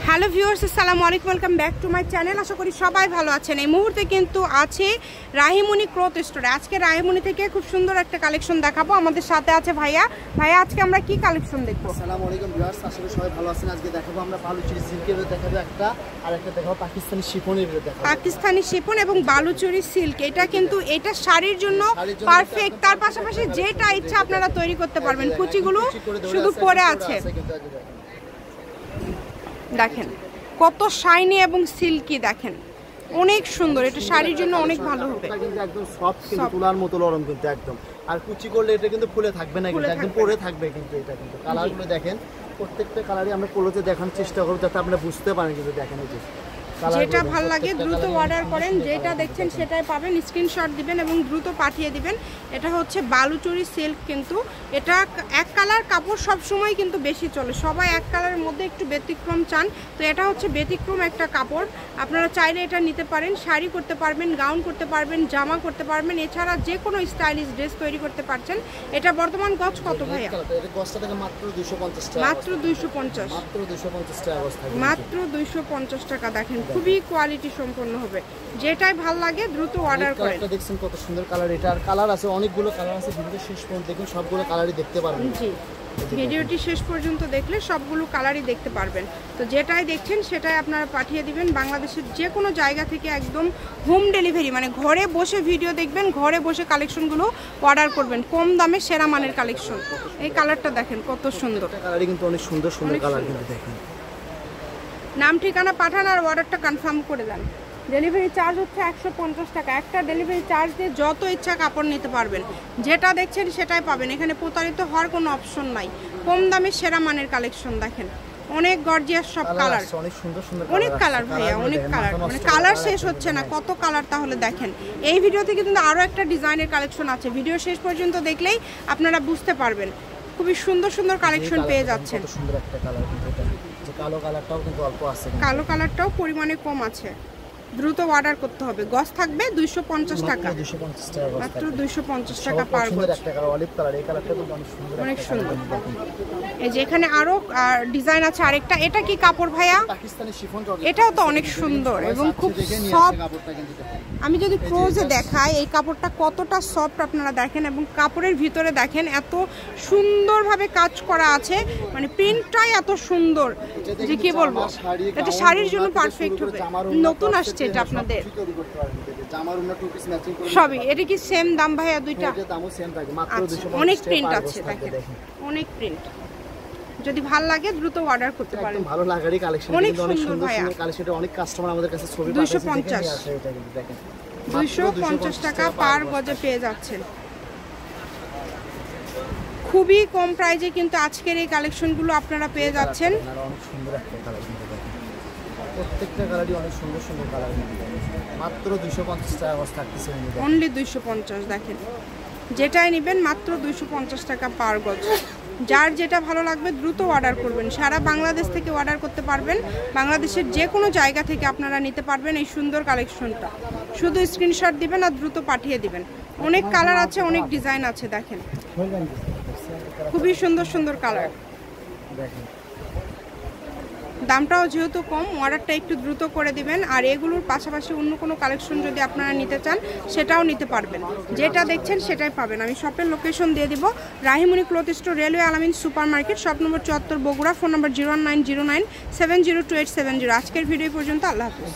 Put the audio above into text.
Hello viewers, আসসালামু আলাইকুম, welcome back to my channel. আশা করি সবাই ভালো আছেন। এই মুহূর্তে কিন্তু আছে রাহিমণি ক্লথ স্টোরে। আজকে রাহিমণি থেকে খুব সুন্দর একটা কালেকশন দেখাবো। আমাদের সাথে আছে ভাইয়া। আজকে আমরা কি কালেকশন দেখবো? আসসালামু আলাইকুম ভিউয়ার্স, আশা করি সবাই ভালো আছেন। আজকে দেখাবো আমরা বালুচুরি সিল্কের দেখাবো একটা, আর একটা দেখাবো পাকিস্তানি শিফনের দেখাবো। পাকিস্তানি শিফন এবং বালুচুরি সিল্ক, এটা কিন্তু এটা শাড়ির জন্য পারফেক্ট। তার পাশাপাশি যেটা ইচ্ছা আপনারা তৈরি করতে পারবেন। কুচিগুলো শুধু পরে আছে, দেখেন কত শাইনি এবং সিল্কি, দেখেন অনেক সুন্দর। এটা শাড়ির জন্য অনেক ভালো হবে। এটা কিন্তু একদম সফট, কিন্তু তুলার মতো নরম কিন্তু একদম। আর কুচি করলে এটা কিন্তু ফুলে থাকবে না, কিন্তু একদম পরে থাকবে। কিন্তু এটা কিন্তু কালারগুলো দেখেন, প্রত্যেকটা কালারই আমরা পলোতে দেখানোর চেষ্টা করব যাতে আপনারা বুঝতে পারেন। কিন্তু দেখেন এই যে যেটা ভালো লাগে দ্রুত অর্ডার করেন। যেটা দেখছেন সেটাই পাবেন, স্ক্রিনশট দিবেন এবং দ্রুত পাঠিয়ে দিবেন। এটা হচ্ছে বালুচুরি সিল্ক, কিন্তু এটা এক কালার কাপড় সব সময় কিন্তু বেশি চলে। সবাই এক কালারের মধ্যে একটু ব্যতিক্রম চান, তো এটা হচ্ছে ব্যতিক্রম একটা কাপড়। আপনারা চাইলে এটা নিতে পারেন, শাড়ি করতে পারবেন, গাউন করতে পারবেন, জামা করতে পারবেন, এছাড়া যে কোনো স্টাইলিশ ড্রেস তৈরি করতে পারছেন। এটা বর্তমান গজ কত ভাইয়া? এটা গজটা থেকে মাত্র 250 টাকা। মাত্র 250, মাত্র 250 টাকা গজ থাকবে। মাত্র 250 টাকা। দেখেন খুবই কোয়ালিটি সম্পন্ন হবে। যেটাই ভালো লাগে দ্রুত অর্ডার করেন। এটা দেখছেন কত সুন্দর কালার। এটা আর কালার আছে অনেকগুলো কালার আছে। ভিডিও শেষ পর্যন্ত দেখুন, সবগুলো কালারই দেখতে পারবেন। জি, ভিডিওটি শেষ পর্যন্ত দেখলে সবগুলো কালারই দেখতে পারবেন। তো যেটাই দেখছেন সেটাই আপনারা পাঠিয়ে দিবেন। বাংলাদেশের যে কোনো জায়গা থেকে একদম হোম ডেলিভারি, মানে ঘরে বসে ভিডিও দেখবেন, ঘরে বসে কালেকশনগুলো অর্ডার করবেন। কম দামে সেরা মানের কালেকশন। এই কালারটা দেখেন কত সুন্দর। কালারই কিন্তু অনেক সুন্দর সুন্দর কালার কিন্তু দেখেন। নাম ঠিকানা পাঠান আর অর্ডারটা কনফার্ম করে দেন। ডেলিভারি চার্জ হচ্ছে 150 টাকা। একটা ডেলিভারি চার্জ দিয়ে যত ইচ্ছা কাপড় নিতে পারবেন। যেটা দেখছেন সেটাই পাবেন। এখানে প্রতারিত হওয়ার কোনো অপশন নাই। কম দামে সেরা মানের কালেকশন দেখেন। অনেক গর্জিয়াস সব কালার, অনেক সুন্দর সুন্দর অনেক কালার ভাইয়া, অনেক কালার, মানে কালার শেষ হচ্ছে না। কত কালার তাহলে দেখেন। এই ভিডিও থেকে কিন্তু আরও একটা ডিজাইনের কালেকশন আছে। ভিডিও শেষ পর্যন্ত দেখলেই আপনারা বুঝতে পারবেন। খুবই সুন্দর সুন্দর কালেকশন পেয়ে যাচ্ছেন। সুন্দর একটা কালার, কিন্তু এটা যে কালো কালারটাও কিন্তু অল্প আছে। কালো কালারটাও পরিমাণে কম আছে। দ্রুত অর্ডার করতে হবে। গজ থাকবে 250 টাকা। 250 টাকা গজ, মাত্র 250 টাকা পার গজ। একটা কালার অলিভ কালার। এই কালারটা কিন্তু অনেক সুন্দর, অনেক সুন্দর। এই যে এখানে আরো ডিজাইন আছে আরেকটা। এটা কি কাপড় ভাইয়া? পাকিস্তানি শিফন। এটাও তো অনেক সুন্দর এবং খুব সফট। আমি যদি ক্লোজে দেখাই এই কাপড়টা কতটা সফট আপনারা দেখেন, এবং কাপড়ের ভিতরে দেখেন এত সুন্দরভাবে কাজ করা আছে, মানে প্রিন্টটাই এত সুন্দর যে কি বলবো। এটা শাড়ির জন্য পারফেক্ট হবে। নতুন আসছে এটা আপনাদের সবই। এটা কি সেম দাম ভাইয়া? দুইটা অনেক প্রিন্ট আছে দেখেন, অনেক প্রিন্ট। যদি ভালো লাগে দ্রুত অর্ডার করতে পারেন। ভালো লাগারই কালেকশন, অনেক সুন্দর সুন্দর সুন্দর কালেকশন। অনেক কাস্টমার আমাদের কাছে ছবি পাঠিয়েছে, এটা কিন্তু দেখেন 250 টাকা পার গজে পেয়ে যাচ্ছেন। খুবই কম প্রাইজে কিন্তু আজকের এই কালেকশনগুলো আপনারা পেয়ে যাচ্ছেন। অনেক সুন্দর একটা কালার কিন্তু দেখেন, প্রত্যেকটা কালারই অনেক সুন্দর সুন্দর কালার। মাত্র 250 টাকা গজ থাকতেছে, অনলি 250। দেখেন যেটাই নেবেন মাত্র 250 টাকা পার গজ। যার যেটা ভালো লাগবে দ্রুত অর্ডার করবেন। সারা বাংলাদেশ থেকে অর্ডার করতে পারবেন। বাংলাদেশের যে কোনো জায়গা থেকে আপনারা নিতে পারবেন এই সুন্দর কালেকশনটা। শুধু স্ক্রিনশট দিবেন আর দ্রুত পাঠিয়ে দিবেন। অনেক কালার আছে, অনেক ডিজাইন আছে দেখেন। খুবই সুন্দর সুন্দর কালার। দামটাও যেহেতু কম, অর্ডারটা একটু দ্রুত করে দিবেন। আর এগুলোর পাশাপাশি অন্য কোনো কালেকশন যদি আপনারা নিতে চান সেটাও নিতে পারবেন। যেটা দেখছেন সেটাই পাবেন। আমি শপের লোকেশন দিয়ে দিব। রাহিমণি ক্লথ স্টোর, রেলওয়ে আলামিন super market, shop number 74, Bogura. Phone নম্বর 01909702870। আজকের ভিডিও পর্যন্ত। আল্লাহ হাফেজ।